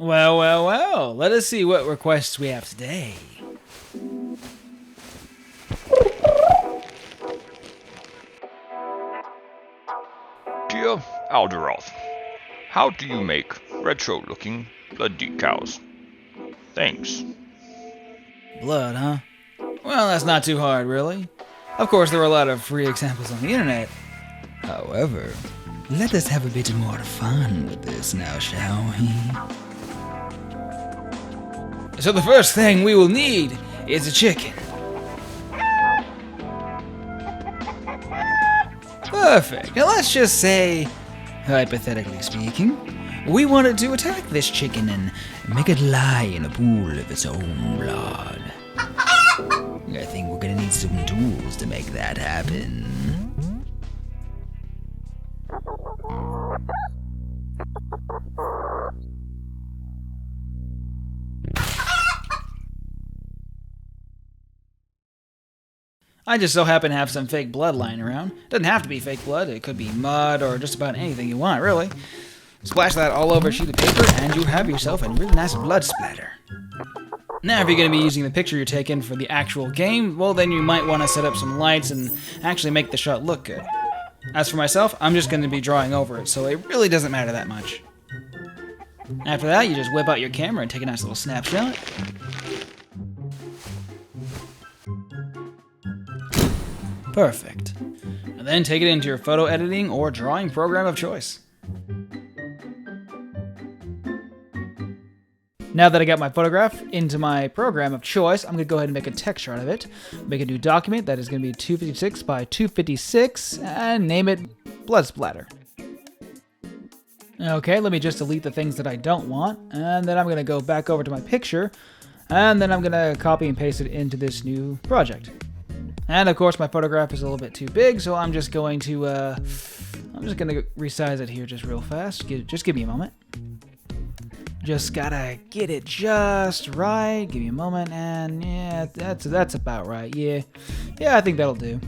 Well, well, well. Let us see what requests we have today. Dear Alderoth, how do you make retro-looking blood decals? Thanks. Blood, huh? Well, that's not too hard, really. Of course, there are a lot of free examples on the internet. However, let us have a bit more fun with this now, shall we? So the first thing we will need is a chicken. Perfect. Now let's just say, hypothetically speaking, we wanted to attack this chicken and make it lie in a pool of its own blood. I think we're gonna need some tools to make that happen. I just so happen to have some fake blood lying around. Doesn't have to be fake blood, it could be mud or just about anything you want, really. Splash that all over a sheet of paper and you have yourself a really nice blood splatter. Now, if you're going to be using the picture you're taking for the actual game, well then you might want to set up some lights and actually make the shot look good. As for myself, I'm just going to be drawing over it, so it really doesn't matter that much. After that, you just whip out your camera and take a nice little snapshot. Perfect. And then take it into your photo editing or drawing program of choice. Now that I got my photograph into my program of choice, I'm going to go ahead and make a texture out of it. Make a new document that is going to be 256 by 256 and name it Blood Splatter. Okay, let me just delete the things that I don't want, and then I'm going to go back over to my picture, and then I'm going to copy and paste it into this new project. And of course my photograph is a little bit too big, so I'm just going to resize it here just real fast. Just give me a moment. Just gotta get it just right. Give me a moment, and yeah, that's about right. Yeah, I think that'll do.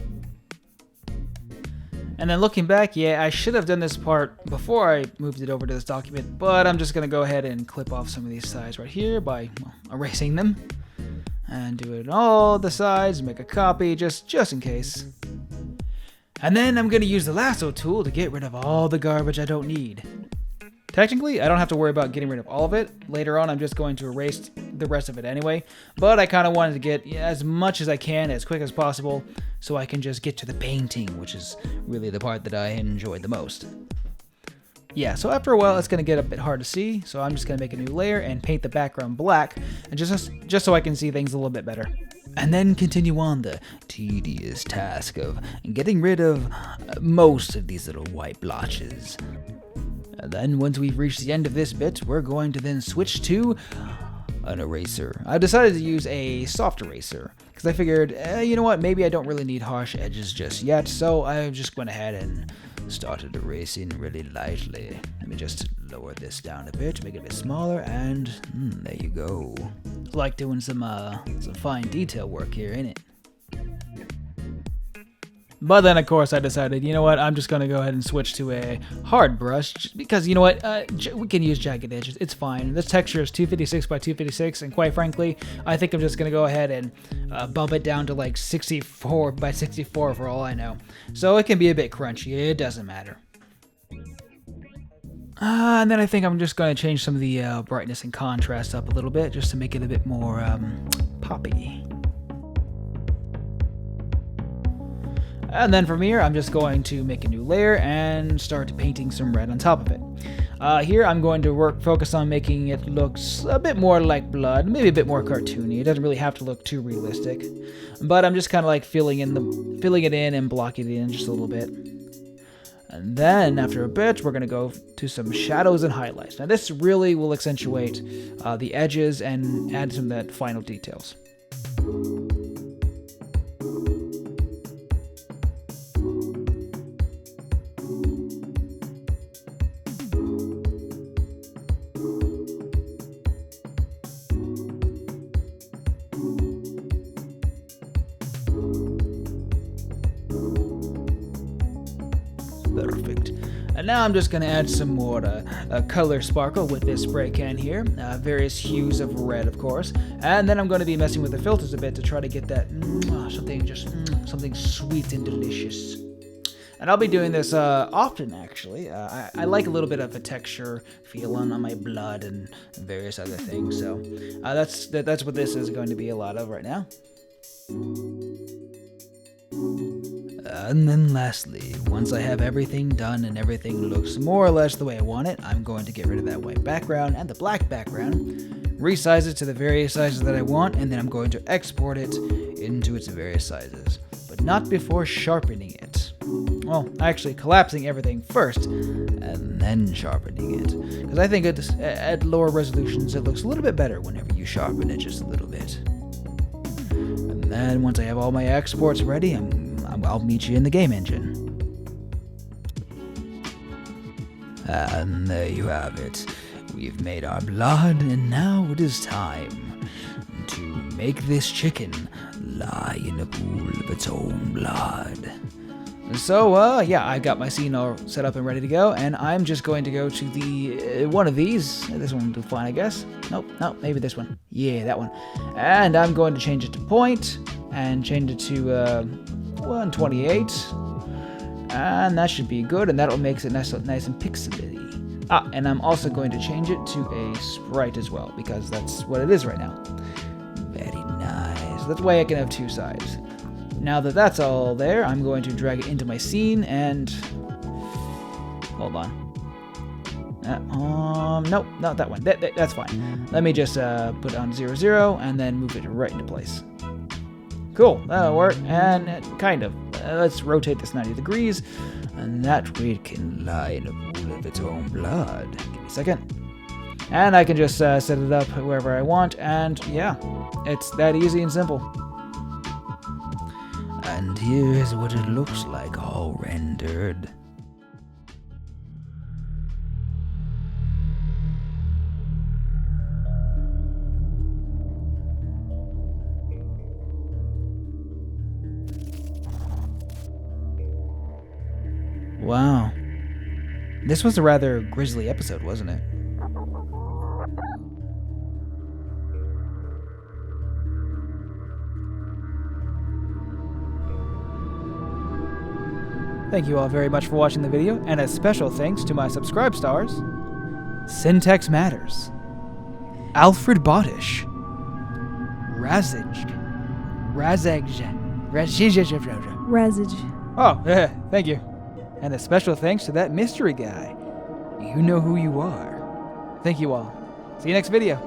And then looking back, yeah, I should have done this part before I moved it over to this document, but I'm just gonna go ahead and clip off some of these sides right here by erasing them, and do it on all the sides. Make a copy just in case. And then I'm gonna use the lasso tool to get rid of all the garbage I don't need. Technically, I don't have to worry about getting rid of all of it. Later on, I'm just going to erase the rest of it anyway. But I kind of wanted to get as much as I can, as quick as possible, so I can just get to the painting, which is really the part that I enjoyed the most. Yeah, so after a while, it's going to get a bit hard to see, so I'm just going to make a new layer and paint the background black, and just so I can see things a little bit better. And then continue on the tedious task of getting rid of most of these little white blotches. And then once we've reached the end of this bit, we're going to then switch to an eraser. I decided to use a soft eraser because I figured, you know what, maybe I don't really need harsh edges just yet, so I just went ahead and started erasing really lightly. Let me just lower this down a bit, make it a bit smaller, and there you go. Like doing some fine detail work here, ain't it? But then, of course, I decided, you know what, I'm just going to go ahead and switch to a hard brush, just because, you know what, we can use jagged edges, it's fine. This texture is 256 by 256, and quite frankly, I think I'm just going to go ahead and bump it down to like 64 by 64 for all I know. So it can be a bit crunchy, it doesn't matter. And then I think I'm just going to change some of the brightness and contrast up a little bit, just to make it a bit more poppy. And then from here, I'm just going to make a new layer and start painting some red on top of it. Here, I'm going to focus on making it look a bit more like blood, maybe a bit more cartoony. It doesn't really have to look too realistic, but I'm just kind of like filling it in and blocking it in just a little bit. And then after a bit, we're going to go to some shadows and highlights. Now this really will accentuate the edges and add some of that final details. Perfect. And now I'm just going to add some more color sparkle with this spray can here. Various hues of red, of course. And then I'm going to be messing with the filters a bit to try to get that something sweet and delicious. And I'll be doing this often, actually. I like a little bit of a texture feel on my blood and various other things. So that's what this is going to be a lot of right now. And then lastly, once I have everything done and everything looks more or less the way I want it, I'm going to get rid of that white background and the black background, resize it to the various sizes that I want, and then I'm going to export it into its various sizes. But not before sharpening it. Well, actually collapsing everything first, and then sharpening it. Because I think at lower resolutions it looks a little bit better whenever you sharpen it just a little bit. And then once I have all my exports ready, I'll meet you in the game engine. And there you have it. We've made our blood, and now it is time to make this chicken lie in a pool of its own blood. So, yeah, I got my scene all set up and ready to go, and I'm just going to go to the one of these. This one will do fine, I guess. Nope, maybe this one. Yeah, that one. And I'm going to change it to point, and change it to 128. And that should be good, and that'll make it nice and pixelated. And I'm also going to change it to a sprite as well, because that's what it is right now. Very nice. That way I can have two sides. Now that that's all there, I'm going to drag it into my scene and... Hold on. Nope, not that one. That's fine. Let me just put it on 0, 0, and then move it right into place. Cool, that'll work, and kind of. Let's rotate this 90 degrees, and that way it can lie in a pool of its own blood. Give me a second. And I can just set it up wherever I want, and yeah, it's that easy and simple. And here's what it looks like all rendered. Wow. This was a rather grisly episode, wasn't it? Thank you all very much for watching the video, and a special thanks to my subscribe stars, Syntax Matters, Alfred Bodish, Resizing. Oh, yeah, thank you. And a special thanks to that mystery guy. You know who you are. Thank you all. See you next video.